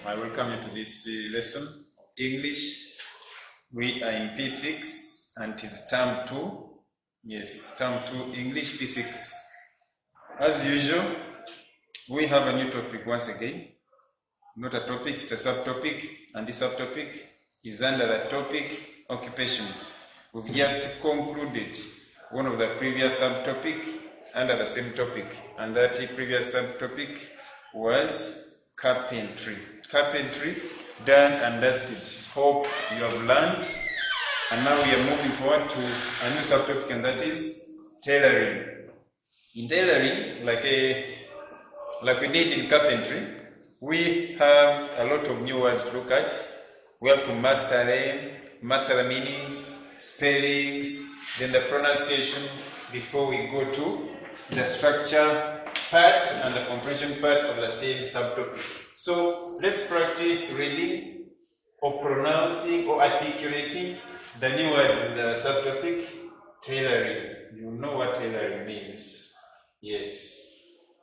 I welcome you to this lesson, English. We are in P6 and it is term 2. Yes, term 2, English P6. As usual, we have a new topic once again. Not a topic, it's a subtopic, and this subtopic is under the topic occupations. We've just concluded one of the previous subtopic under the same topic, and that previous subtopic was carpentry. Carpentry, done and dusted. Hope you have learned. And now we are moving forward to a new subtopic, and that is tailoring. In tailoring, like we did in carpentry, we have a lot of new words to look at. We have to master them, master the meanings, spellings, then the pronunciation before we go to the structure part and the comprehension part of the same subtopic. So let's practice reading or pronouncing or articulating the new words in the subtopic tailoring. You know what tailoring means. Yes,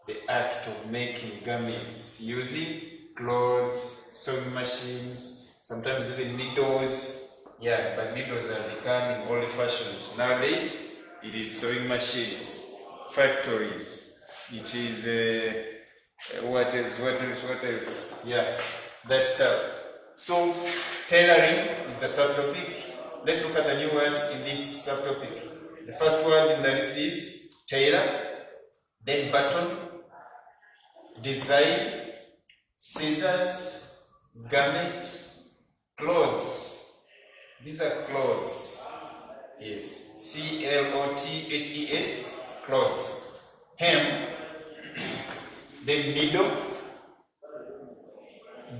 the act of making garments using clothes, sewing machines, sometimes even needles. Yeah, but needles are becoming old-fashioned. Nowadays, it is sewing machines, factories. It is what else? Yeah, that stuff. So, tailoring is the subtopic. Let's look at the new words in this subtopic. The first word in the list is tailor, then button, design, scissors, garment, clothes. These are clothes. Yes, C-L-O-T-H-E-S, clothes. Hem, then needle,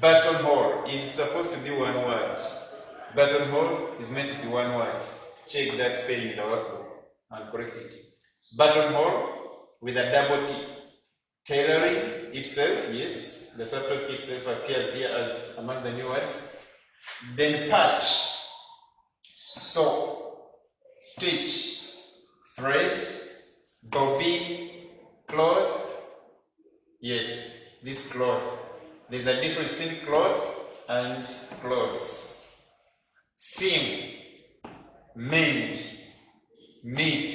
buttonhole is supposed to be one word. Buttonhole is meant to be one word. Check that spelling in the workbook and correct it. Buttonhole with a double T. Tailoring itself, yes, the subtopic itself appears here as among the new words. Then patch, sew, stitch, thread, bobbin, cloth. Yes, this cloth. There's a difference between cloth and clothes. Seam, mend, knit,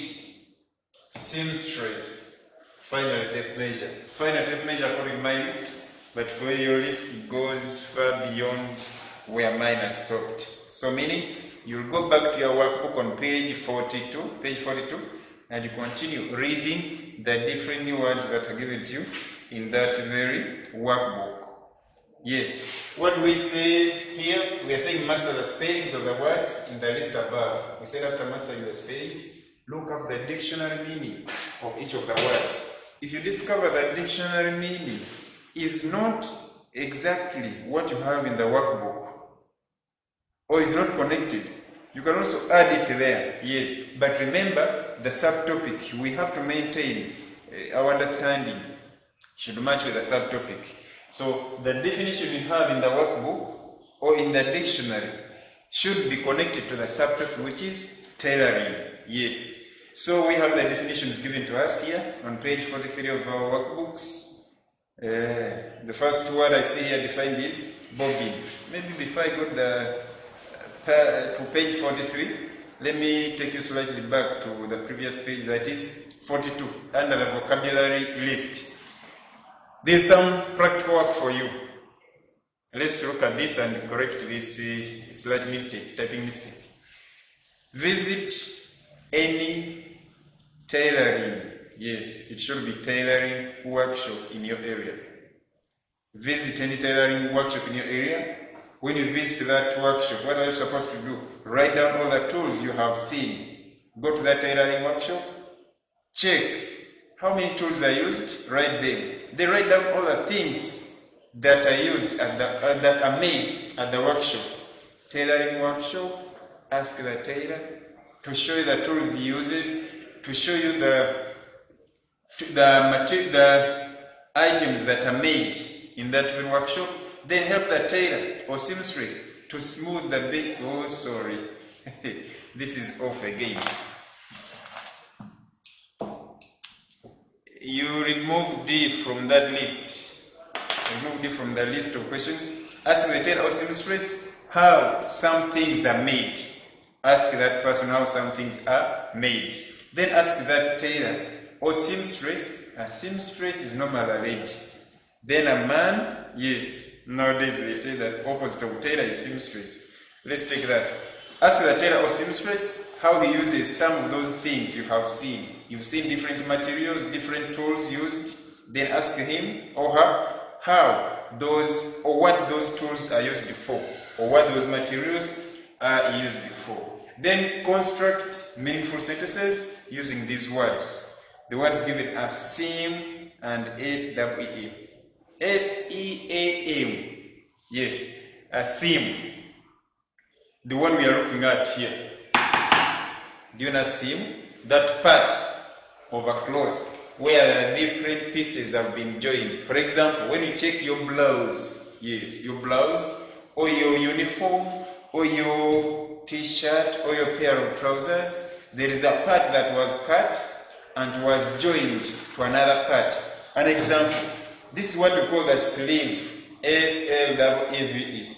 seamstress, final tape measure. Final tape measure according to my list, but for your list it goes far beyond where mine has stopped. So meaning, you'll go back to your workbook on page 42, and you continue reading the different new words that are given to you in that very workbook. Yes, what do we say here? We are saying master the spellings of the words in the list above. We said after mastering the spellings, look up the dictionary meaning of each of the words. If you discover that dictionary meaning is not exactly what you have in the workbook, or is not connected, you can also add it there. Yes, but remember the subtopic. We have to maintain our understanding should match with the subtopic. So the definition you have in the workbook or in the dictionary should be connected to the subtopic, which is tailoring. Yes. So we have the definitions given to us here on page 43 of our workbooks. The first word I see here defined is bobbin. Maybe before I go to page 43, let me take you slightly back to the previous page, that is 42, under the vocabulary list. There's some practical work for you. Let's look at this and correct this slight mistake, typing mistake. Visit any tailoring. Yes, it should be tailoring workshop in your area. Visit any tailoring workshop in your area. When you visit that workshop, what are you supposed to do? Write down all the tools you have seen. Go to that tailoring workshop. Check how many tools are used. Write them. Then write down all the things that are used that are made at the workshop. Tailoring workshop. Ask the tailor to show you the tools he uses, to show you the items that are made in that workshop. Then help the tailor or seamstress to smooth the bit. Oh, sorry. This is off again. You remove D from that list. removed it from the list of questions. Ask the tailor or seamstress how some things are made. Ask that person how some things are made. Then ask that tailor or seamstress. A seamstress is normally a lady. Then a man, yes, nowadays they say that opposite of tailor is seamstress. Let's take that. Ask the tailor or seamstress how he uses some of those things you have seen. You've seen different materials, different tools used. Then ask him or her how those or what those tools are used for, or what those materials are used for. Then construct meaningful sentences using these words. The words given are seam and S-W-E-M. S-E-A-M. Yes, a seam. The one we are looking at here. Do you know seam? That part of a cloth where different pieces have been joined. For example, when you check your blouse, yes, your blouse, or your uniform, or your t-shirt, or your pair of trousers, there is a part that was cut and was joined to another part. An example, this is what we call the sleeve, S-L-E-V-E.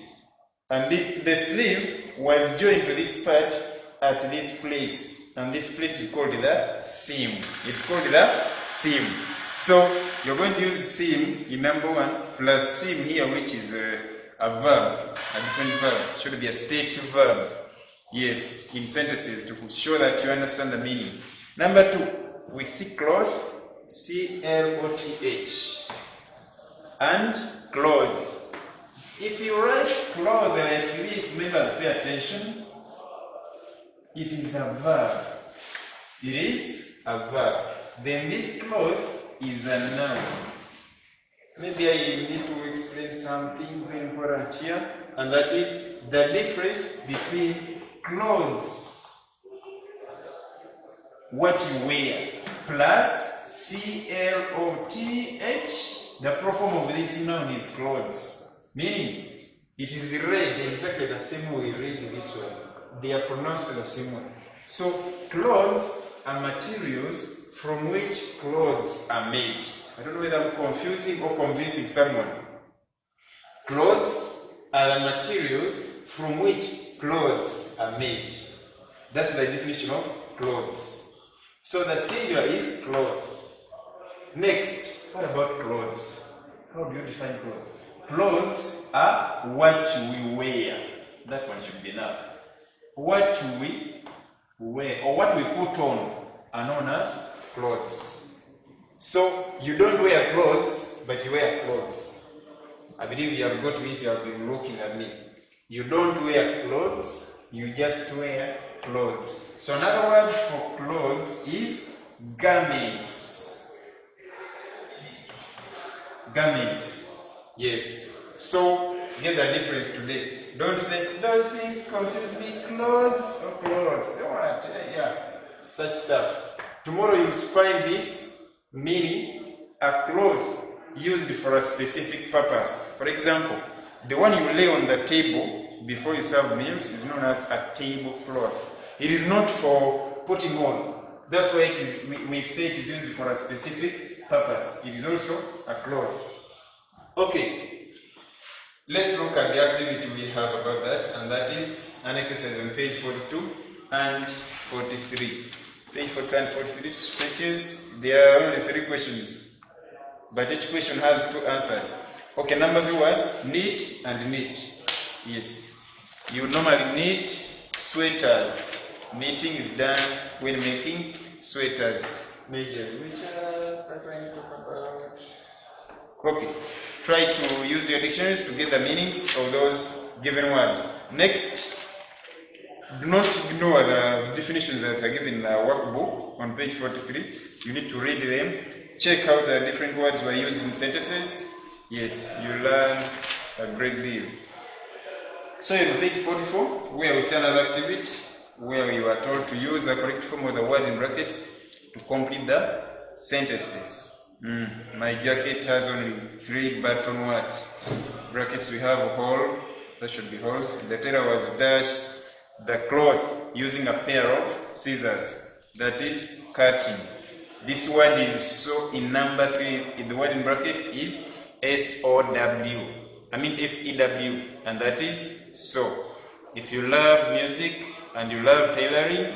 And the sleeve was joined to this part at this place, and this place is called the seam. It's called the seam. So you're going to use seam in number one, plus seam here, which is a verb, a different verb. It should be a state verb. Yes, in sentences to show that you understand the meaning. Number two, we see cloth, C-L-O-T-H, and cloth. If you write cloth like this, members pay attention. It is a verb. It is a verb. Then this cloth is a noun. Maybe I need to explain something very important here, and that is the difference between clothes, what you wear, plus C-L-O-T-H, the proform of this noun is clothes, meaning it is read exactly the same way we read this one. They are pronounced the same way. So clothes are materials from which clothes are made. I don't know whether I'm confusing or convincing someone. Clothes are the materials from which clothes are made. That's the definition of clothes. So the singular is cloth. Next, what about clothes? How do you define clothes? Clothes are what we wear. That one should be enough. What we wear, or what we put on, are known as clothes. So you don't wear clothes, but you wear clothes. I believe you have got me if you have been looking at me. You don't wear clothes, you just wear clothes. So another word for clothes is garments. Garments. Yes. So get the difference today. Don't say those things confuse me. Clothes or clothes. What? Yeah. Such stuff. Tomorrow you'll find this meaning a cloth used for a specific purpose. For example, the one you lay on the table before you serve meals is known as a tablecloth. It is not for putting on. That's why it is, we say it is used for a specific purpose. It is also a cloth. Okay, let's look at the activity we have about that, and that is an exercise on page 42 and 43. Page 42 and 43 stretches. There are only 3 questions, but each question has 2 answers. Okay, number 3 was knit and knit. Yes, you normally knit sweaters. Knitting is done when making sweaters. Major, which are trying to talk about. Okay, try to use your dictionaries to get the meanings of those given words. Next, do not ignore the definitions that are given in the workbook on page 43. You need to read them. Check how the different words were used in sentences. Yes, you learn a great deal. So on page 44, where we see another activity, where you are told to use the correct form of the word in brackets to complete the sentences. My jacket has only 3 button words. Brackets we have a hole, that should be holes. The tailor was dash the cloth using a pair of scissors. That is cutting. This word is so in number 3, the word in brackets is S-O-W. I mean S-E-W, and that is so. If you love music and you love tailoring,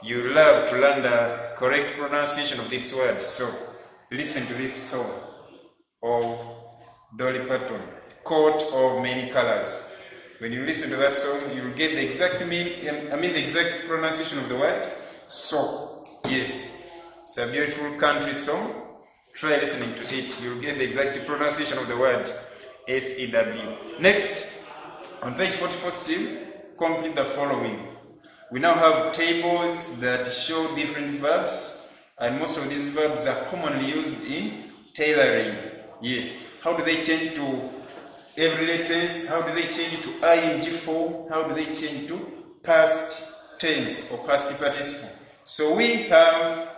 you love to learn the correct pronunciation of this word. So listen to this song of Dolly Parton, Coat of Many Colors. When you listen to that song, you will get the exact meaning, the exact pronunciation of the word. So, yes, it's a beautiful country song. Try listening to it. You'll get the exact pronunciation of the word S-E-W. Next, on page 44 still, complete the following. We now have tables that show different verbs, and most of these verbs are commonly used in tailoring. Yes. How do they change to everyday tense? How do they change to ing form? How do they change to past tense or past participle? So we have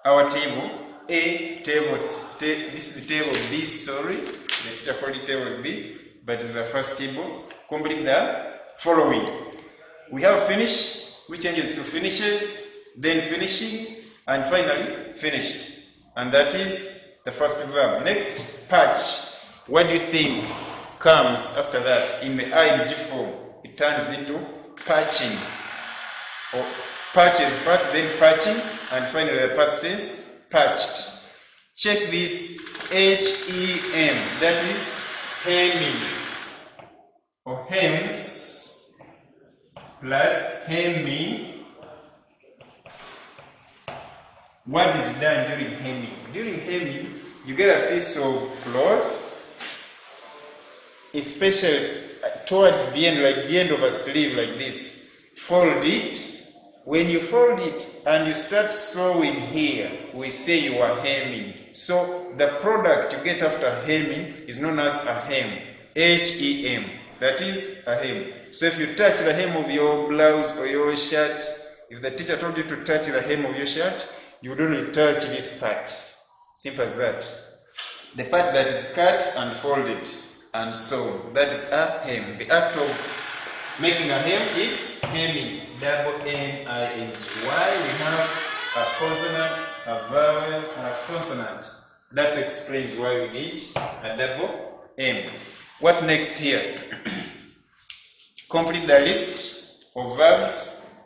our table A, table C. This is table B, sorry. The teacher called it table B, but it's the first table. Complete the following. We have finish, which changes to finishes, then finishing, and finally finished. And that is the first verb. Next, patch. What do you think comes after that in the ing form? It turns into patching. Or patches first, then patching, and finally the past tense, patched. Check this H-E-M, that is hemming, or hems, plus hemming. What is done during hemming? During hemming, you get a piece of cloth, especially towards the end, like the end of a sleeve like this. Fold it. When you fold it and you start sewing here, we say you are hemming. So the product you get after hemming is known as a hem. H-E-M. That is a hem. So if you touch the hem of your blouse or your shirt, if the teacher told you to touch the hem of your shirt, you would only touch this part. Simple as that. The part that is cut and folded and sewn, that is a hem. The act of making a hem is hemming, double M-I-N-G. Why? We have a consonant, a vowel, and a consonant. That explains why we need a double M. What next here? Complete the list of verbs.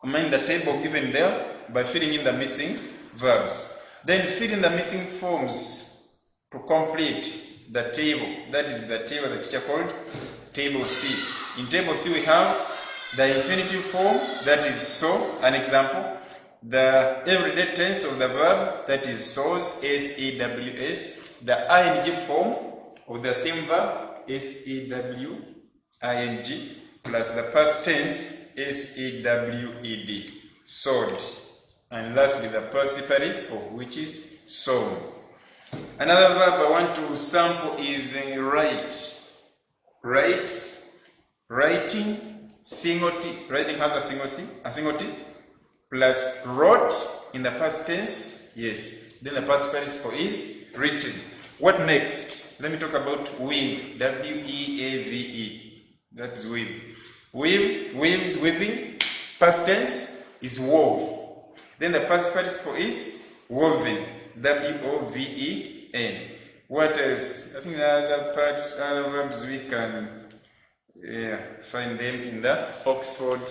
Amend the table given there by filling in the missing verbs. Then fill in the missing forms to complete the table. That is the table the teacher called table C. In table C we have the infinitive form, that is so, an example. The everyday tense of the verb, that is sews, S-E-W-S. The ing form of the same verb, S-E-W-I-N-G, plus the past tense, S-E-W-E-D, sewed. And lastly, the past participle, which is sewn. Another verb I want to sample is write. Writes, writing, single T. Writing has a single T, plus wrote in the past tense, yes. Then the past participle is written. What next? Let me talk about weave, W-E-A-V-E. That is weave. Weave, weaves, weaving. Past tense is wove. Then the past participle is woven, W-O-V-E-N. What else? I think the other parts, other verbs we can find them in the Oxford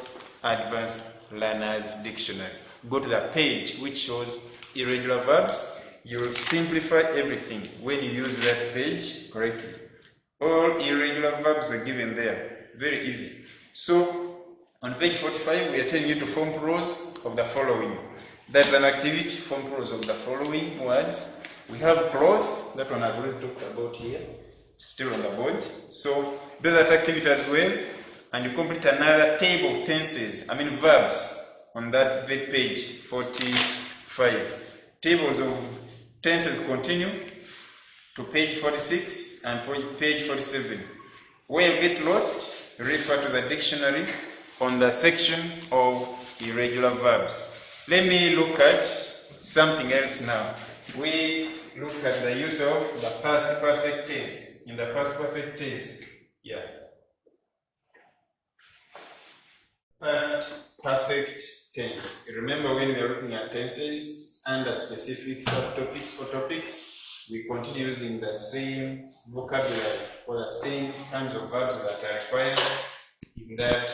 Advanced Learners Dictionary. Go to the page which shows irregular verbs. You will simplify everything when you use that page correctly. All irregular verbs are given there. Very easy. So on page 45 we are telling you to form prose of the following. That's an activity, form prose of the following words. We have cloth, that one I've already talked about here, still on the board. So do that activity as well, and you complete another table of tenses, verbs, on that page 45. Tables of tenses continue to page 46 and page 47. When you get lost, refer to the dictionary on the section of irregular verbs. Let me look at something else now. We look at the use of the past perfect tense. In the past perfect tense, past perfect tense. Remember when we are looking at tenses under specific subtopics or topics, we continue using the same vocabulary or the same kinds of verbs that are required in that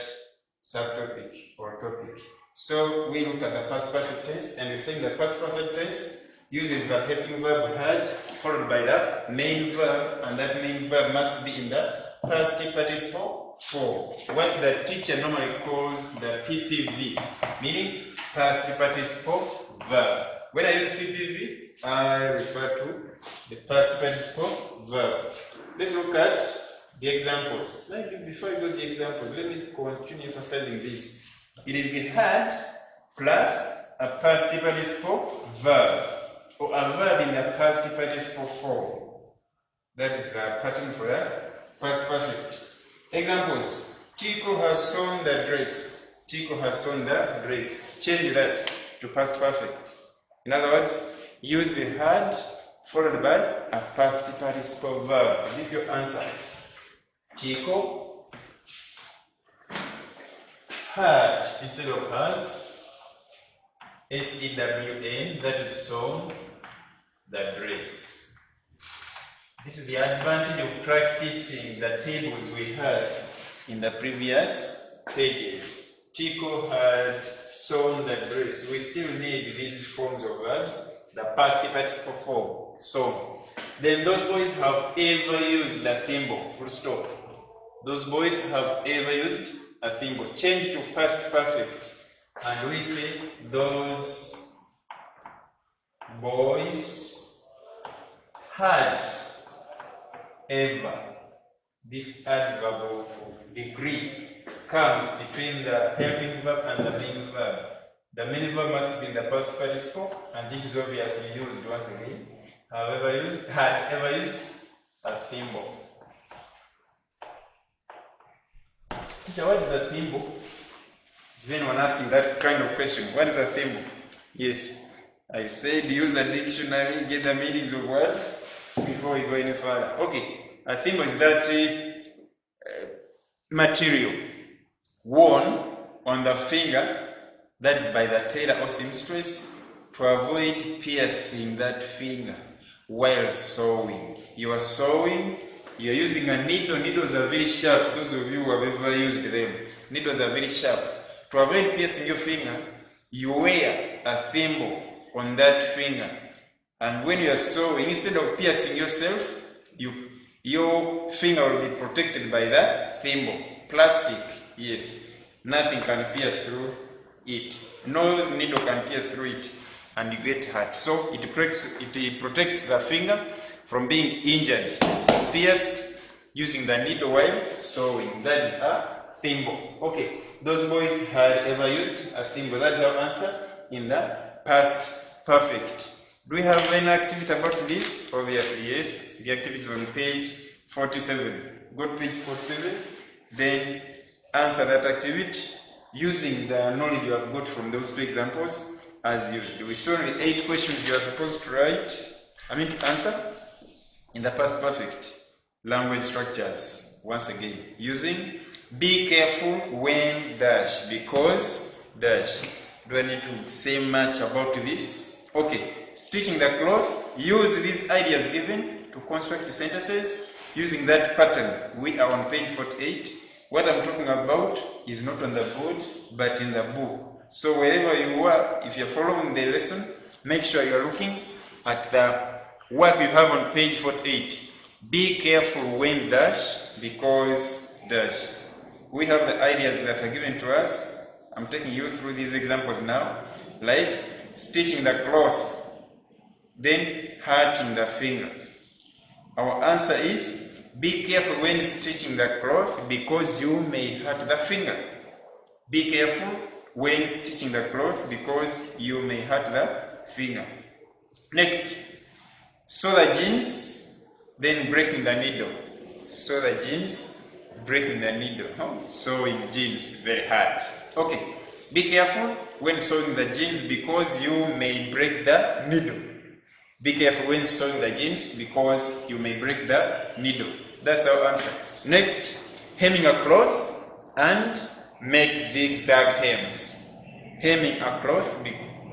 subtopic or topic. So we look at the past perfect tense, and we think the past perfect tense uses the helping verb had followed by the main verb, and that main verb must be in the past participle form, what the teacher normally calls the PPV, meaning past participle verb. When I use PPV, I refer to the past participle verb. Let's look at the examples. Before I go to the examples, let me continue emphasizing this. It is had plus a past participle verb, or a verb in the past participle form. That is the pattern for that past perfect. Examples. Tico has sewn the dress. Tico has sewn the dress. Change that to past perfect. In other words, use the had followed by a past participle verb. This is your answer. Tico had instead of has, S-E-W-N, that is sewn the dress. This is the advantage of practicing the tables we had in the previous pages. Tico had sewn the dress. We still need these forms of verbs, the past participle form, sewn. Then those boys have ever used the thimble, full stop. Those boys have ever used a thimble. Change to past perfect. And we say those boys had ever. This adverb of degree comes between the helping verb and the main verb. The main verb must be in the past participle, and this is obviously used once again. Had ever used a thimble. Teacher, what is a thimble? Is anyone asking that kind of question? What is a thimble? Yes, I said use a dictionary, get the meanings of words before we go any further. Okay, a thimble is that material worn on the finger, that is by the tailor or seamstress, to avoid piercing that finger while sewing. You are sewing, you are using a needle. Needles are very sharp. Those of you who have ever used them, needles are very sharp. To avoid piercing your finger, you wear a thimble on that finger. And when you are sewing, instead of piercing yourself, your finger will be protected by the thimble. Plastic, yes. Nothing can pierce through it. No needle can pierce through it, and you get hurt. So it protects the finger from being injured, pierced using the needle while sewing. That is a thimble. Okay, those boys had ever used a thimble. That is our answer in the past perfect. Do we have any activity about this? Obviously, yes. The activity is on page 47. Go to page 47, then answer that activity using the knowledge you have got from those two examples as used. We saw only 8 questions you are supposed to answer in the past perfect. Language structures, once again, using be careful when dash, because dash. Do I need to say much about this? Okay, stitching the cloth, use these ideas given to construct sentences using that pattern. We are on page 48. What I'm talking about is not on the board, but in the book. So wherever you are, if you're following the lesson, make sure you're looking at the work you have on page 48. Be careful when dash, because dash. We have the ideas that are given to us. I'm taking you through these examples now, like stitching the cloth, then hurting the finger. Our answer is be careful when stitching the cloth because you may hurt the finger. Be careful when stitching the cloth because you may hurt the finger. Next, sew the jeans, then breaking the needle. Sew the jeans, breaking the needle. Sewing jeans, very hard. Okay, be careful when sewing the jeans because you may break the needle. Be careful when sewing the jeans because you may break the needle. That's our answer. Next, hemming a cloth and make zigzag hems. Hemming a cloth,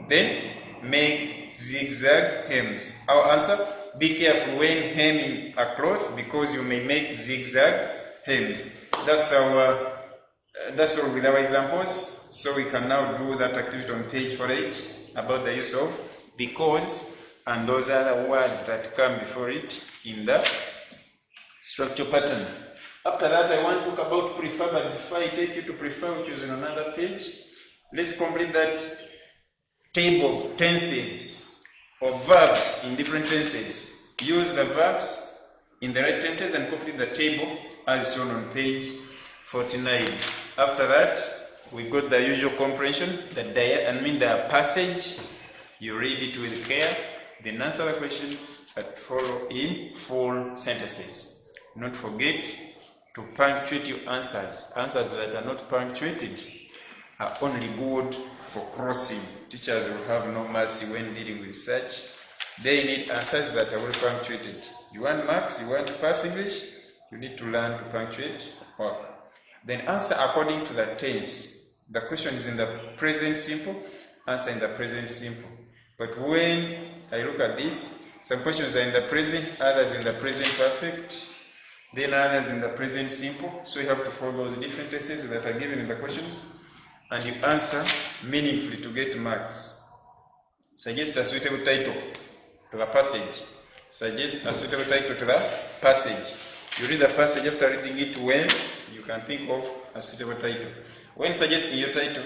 then make zigzag hems. Our answer, Be careful when hemming a cloth because you may make zigzag hems. That's all with our examples. So we can now do that activity on page 48 about the use of because and those other words that come before it in the structure pattern. After that, I want to talk about prefer, but before I take you to prefer, which is on another page, let's complete that table of tenses or verbs in different tenses. Use the verbs in the right tenses and complete the table as shown on page 49. After that, we got the usual comprehension, the passage. You read it with care, then answer the questions that follow in full sentences. Not forget to punctuate your answers. Answers that are not punctuated are only good for crossing. Teachers will have no mercy when dealing with such. They need answers that are well punctuated. You want marks, you want to pass English, you need to learn to punctuate work. Then answer according to the tense. The question is in the present simple, answer in the present simple. But when I look at this, some questions are in the present, others in the present perfect, then others in the present simple. So you have to follow those different tenses that are given in the questions and you answer meaningfully to get marks. Suggest a suitable title to the passage. Suggest a suitable title to the passage. You read the passage, after reading it well, you can think of a suitable title. When suggesting your title,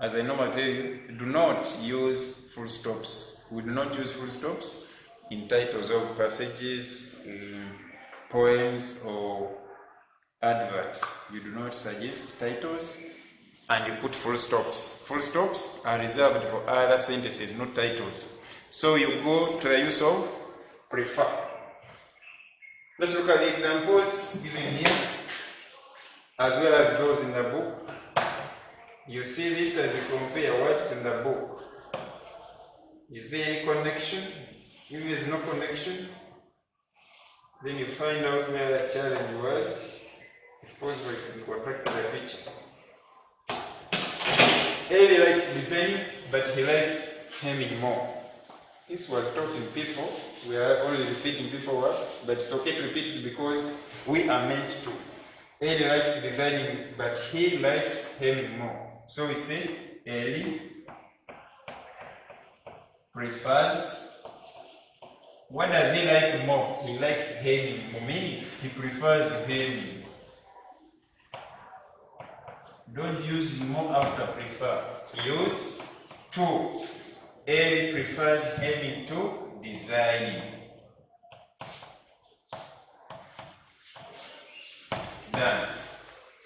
as I normally tell you, do not use full stops. We do not use full stops in titles of passages, poems, or adverts. You do not suggest titles and you put full stops. Full stops are reserved for other sentences, not titles. So you go to the use of prefer. Let's look at the examples given here, as well as those in the book. You see this as you compare what's in the book. Is there any connection? If there is no connection, then you find out where the challenge was. If possible, you can contact the teacher. Eli likes designing, but he likes hemming more. This was taught in P4. We are only repeating P4 work, but it's okay to repeat it because we are meant to. Eli likes designing, but he likes hemming more. So we say Eli prefers. What does he like more? He likes hemming more, meaning he prefers hemming. Don't use more after prefer. Use to. Eli prefers hemming to designing. Done.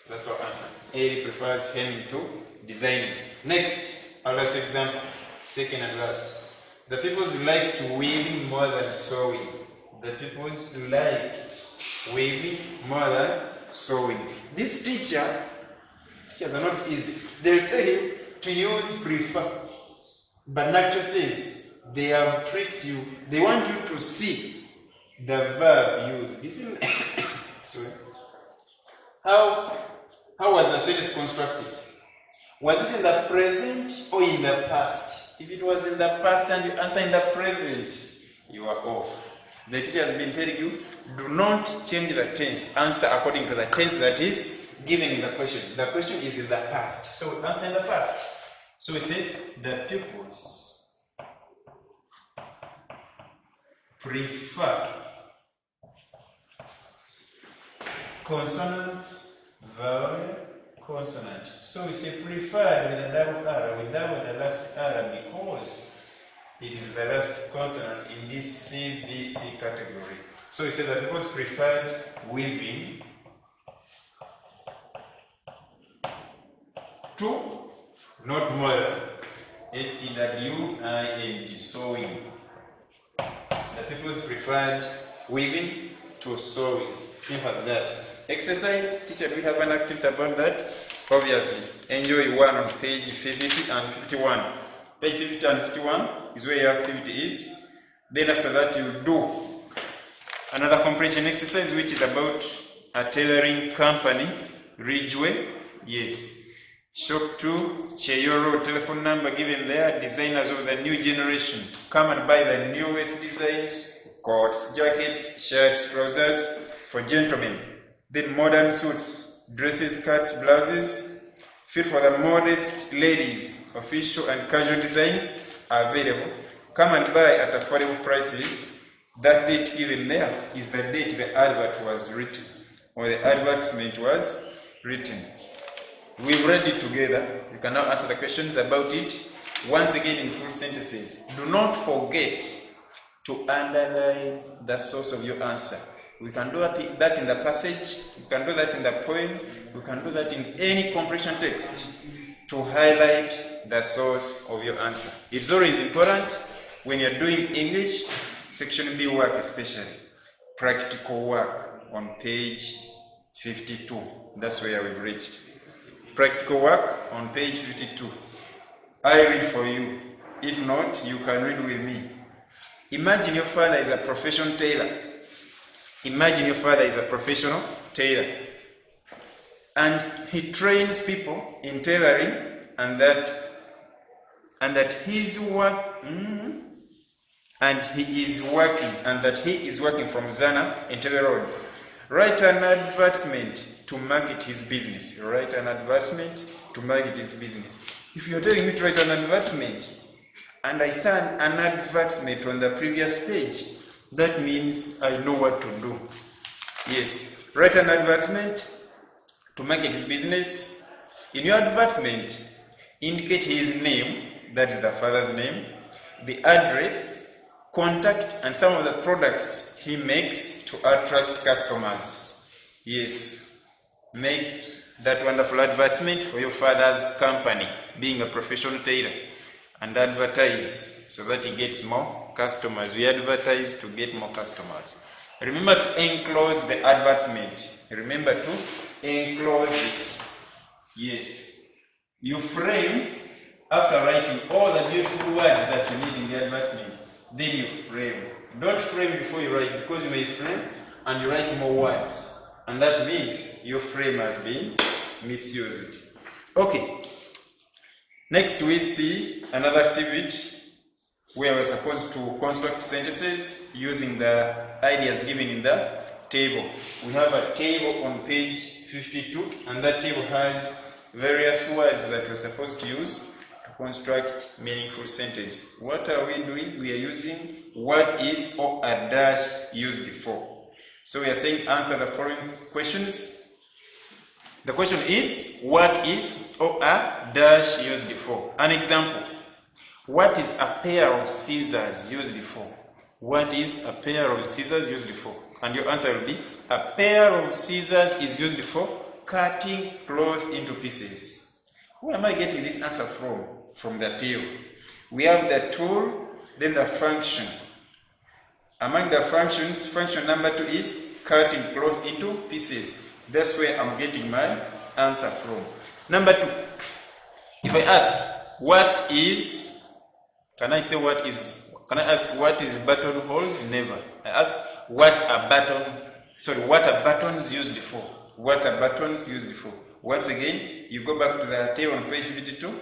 That's our answer. Eli prefers hemming to designing. Next, our last example, second and last. The peoples liked weaving more than sewing. The peoples liked weaving more than sewing. This teachers are not easy. They'll tell you to use prefer. But Nacho says they have tricked you. They want you to see the verb used. Isn't sorry. How was the sentence constructed? Was it in the present or in the past? If it was in the past and you answer in the present, you are off. The teacher has been telling you, do not change the tense. Answer according to the tense that is given in the question. The question is in the past. So answer in the past. So we say the pupils prefer consonant, vowel, consonant. So we say preferred with a double R, without the last R, because it is the last consonant in this CVC category. So we say that because preferred weaving to, not more than, SEWING, sewing. The people's preferred weaving to sewing. Simple as that. Exercise, teacher, do we have an activity about that? Obviously. Enjoy one on page 50 and 51. Page 50 and 51 is where your activity is. Then after that you do another comprehension exercise which is about a tailoring company, Ridgeway. Yes. Shop 2, Cheyoro, telephone number given there, designers of the new generation. Come and buy the newest designs coats, jackets, shirts, trousers for gentlemen. Then modern suits, dresses, skirts, blouses, fit for the modest ladies. Official and casual designs are available. Come and buy at affordable prices. That date given there is the date the advert was written, or the advertisement was written. We've read it together. You can now answer the questions about it. Once again in full sentences. Do not forget to underline the source of your answer. We can do that in the passage, we can do that in the poem, we can do that in any comprehension text to highlight the source of your answer. It's always important when you're doing English, section B work especially, practical work on page 52. That's where we've reached. Practical work on page 52. I read for you. If not, you can read with me. Imagine your father is a professional tailor. Imagine your father is a professional tailor. And he trains people in tailoring, and that he is working from Zana in Tebe Road. Write an advertisement to market his business. Write an advertisement to market his business. If you're telling me to write an advertisement, and I saw an advertisement on the previous page, that means I know what to do. Yes, write an advertisement to market his business. In your advertisement, indicate his name, that is the father's name, the address, contact, and some of the products he makes to attract customers. Yes, make that wonderful advertisement for your father's company, being a professional tailor, and advertise so that he gets more customers. We advertise to get more customers. Remember to enclose the advertisement. Remember to enclose it. Yes. You frame after writing all the beautiful words that you need in the advertisement. Then you frame. Don't frame before you write, because you may frame and you write more words. And that means your frame has been misused. Okay. Next we see another activity where we're supposed to construct sentences using the ideas given in the table. We have a table on page 52, and that table has various words that we're supposed to use to construct meaningful sentence. What are we doing? We are using what is or a dash used before. So we are saying answer the following questions. The question is, what is or a dash used before? An example. What is a pair of scissors used for? What is a pair of scissors used for? And your answer will be, a pair of scissors is used for cutting cloth into pieces. Where am I getting this answer from? From the table. We have the tool, then the function. Among the functions, function number 2 is cutting cloth into pieces. That's where I'm getting my answer from. Number 2, if I ask, what is, can I say what is, can I ask what is buttonholes? Never. I ask what are buttons used for? What are buttons used for? Once again, you go back to the table on page 52,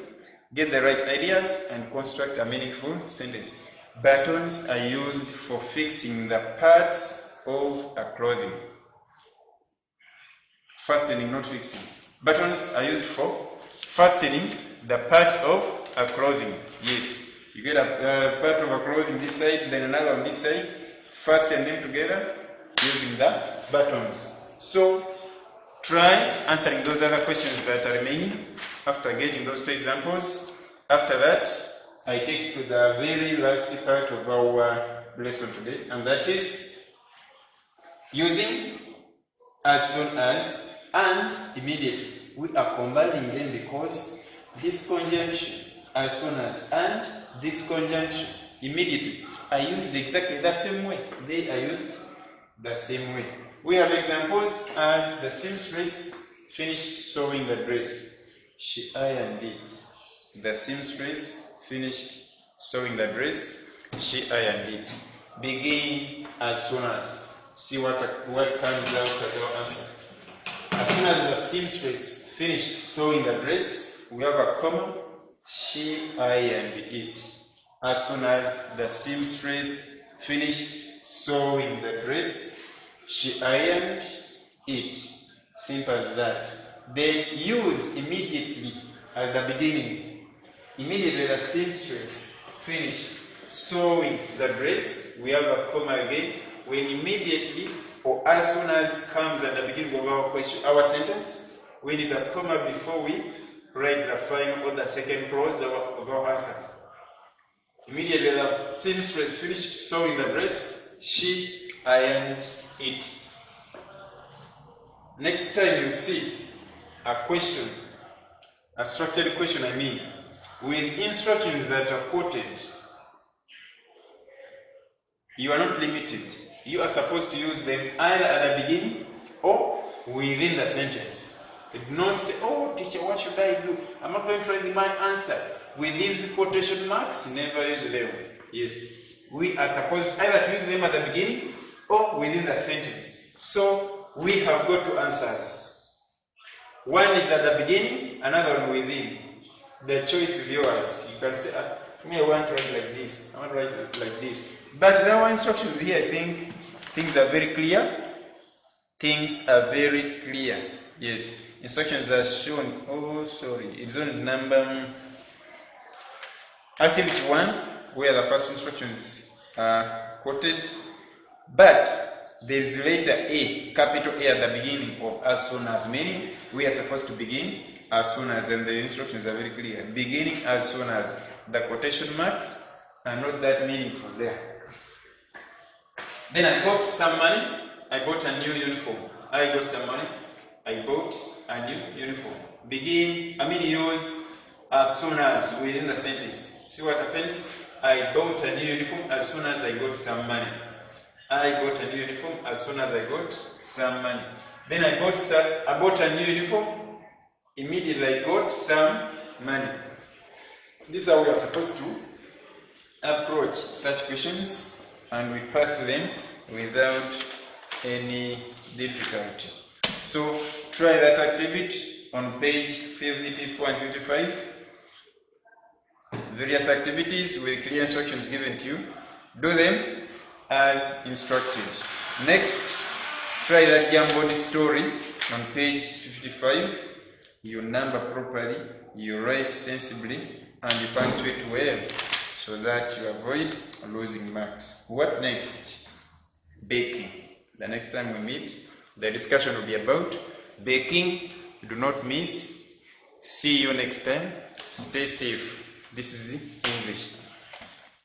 get the right ideas and construct a meaningful sentence. Buttons are used for fixing the parts of a clothing. Fastening, not fixing. Buttons are used for fastening the parts of a clothing. Yes. You get a part of a clothing this side, then another on this side, fasten them together using the buttons. So, try answering those other questions that are remaining after getting those 2 examples. After that, I take to the very last part of our lesson today, and that is using as soon as and immediately. We are combining them because this conjunction, as soon as, and this conjunction, immediately, are used exactly the same way. They are used the same way. We have examples as the seamstress finished sewing the dress. She ironed it. The seamstress finished sewing the dress. She ironed it. Begin as soon as. See what comes out as our answer. As soon as the seamstress finished sewing the dress, we have a comma. She ironed it. As soon as the seamstress finished sewing the dress. She ironed it. Simple as that. Then use immediately at the beginning. Immediately the seamstress finished sewing the dress. We have a comma again. When immediately or as soon as comes at the beginning of our question, our sentence, we need a comma before we write the final or the second clause of our answer. Immediately the seamstress finished sewing the dress, she ironed it. Next time you see a question, a structured question with instructions that are quoted, you are not limited. You are supposed to use them either at the beginning or within the sentence. Do not say, oh teacher, what should I do? I'm not going to write my answer with these quotation marks. Never use them. Yes, we are supposed either to use them at the beginning or within the sentence. So we have got two answers. One is at the beginning, another one within. The choice is yours. You can say, me, I want to write like this. I want to write like this. But in our instructions here, I think things are very clear. Things are very clear. Yes, instructions are shown. Oh, sorry. It's on number activity 1, where the first instructions are quoted. But there is letter A, capital A at the beginning of as soon as, meaning we are supposed to begin as soon as, and the instructions are very clear. Beginning as soon as. The quotation marks are not that meaningful there. Then I got some money. I bought a new uniform. I got some money. I bought a new uniform. Begin, use as soon as within the sentence. See what happens? I bought a new uniform as soon as I got some money. I got a new uniform as soon as I got some money. Then I bought a new uniform. Immediately I got some money. This is how we are supposed to approach such questions, and we pass them without any difficulty. So try that activity on page 54 and 55. Various activities with clear instructions given to you. Do them as instructed. Next, try that Jamboard story on page 55. You number properly, you write sensibly, and you punctuate well so that you avoid losing marks. What next? Baking. The next time we meet, the discussion will be about baking. Do not miss. See you next time. Stay safe. This is English.